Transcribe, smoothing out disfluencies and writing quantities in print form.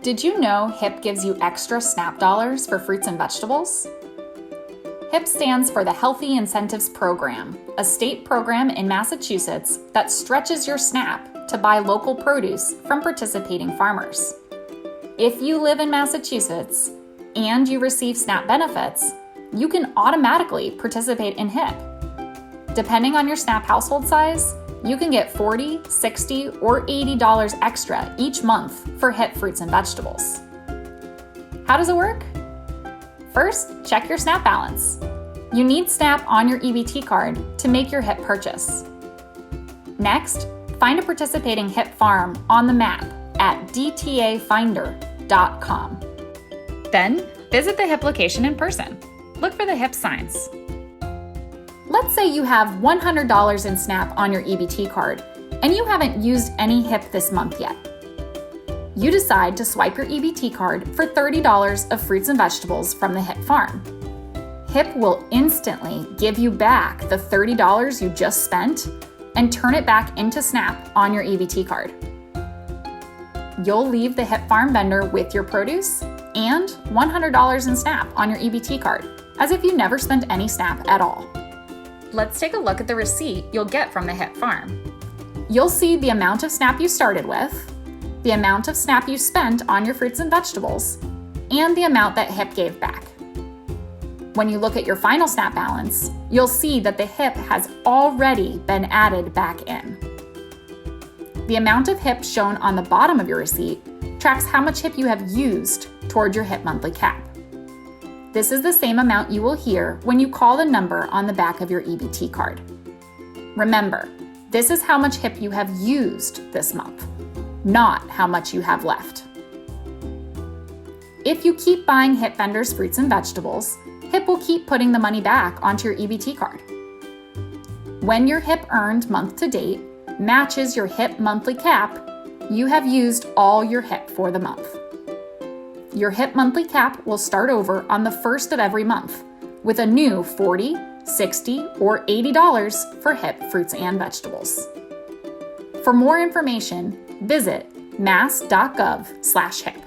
Did you know HIP gives you extra SNAP dollars for fruits and vegetables? HIP stands for the Healthy Incentives Program, a state program in Massachusetts that stretches your SNAP to buy local produce from participating farmers. If you live in Massachusetts and you receive SNAP benefits, you can automatically participate in HIP. Depending on your SNAP household size, you can get $40, $60, or $80 extra each month for HIP fruits and vegetables. How does it work? First, check your SNAP balance. You need SNAP on your EBT card to make your HIP purchase. Next, find a participating HIP farm on the map at dtafinder.com. Then, visit the HIP location in person. Look for the HIP signs. Let's say you have $100 in SNAP on your EBT card and you haven't used any HIP this month yet. You decide to swipe your EBT card for $30 of fruits and vegetables from the HIP farm. HIP will instantly give you back the $30 you just spent and turn it back into SNAP on your EBT card. You'll leave the HIP farm vendor with your produce and $100 in SNAP on your EBT card, as if you never spent any SNAP at all. Let's take a look at the receipt you'll get from the HIP farm. You'll see the amount of SNAP you started with, the amount of SNAP you spent on your fruits and vegetables, and the amount that HIP gave back. When you look at your final SNAP balance, you'll see that the HIP has already been added back in. The amount of HIP shown on the bottom of your receipt tracks how much HIP you have used toward your HIP monthly cap. This is the same amount you will hear when you call the number on the back of your EBT card. Remember, this is how much HIP you have used this month, not how much you have left. If you keep buying HIP vendors' fruits and vegetables, HIP will keep putting the money back onto your EBT card. When your HIP earned month to date matches your HIP monthly cap, you have used all your HIP for the month. Your HIP monthly cap will start over on the first of every month with a new $40, $60, or $80 for HIP fruits and vegetables. For more information, visit mass.gov/HIP.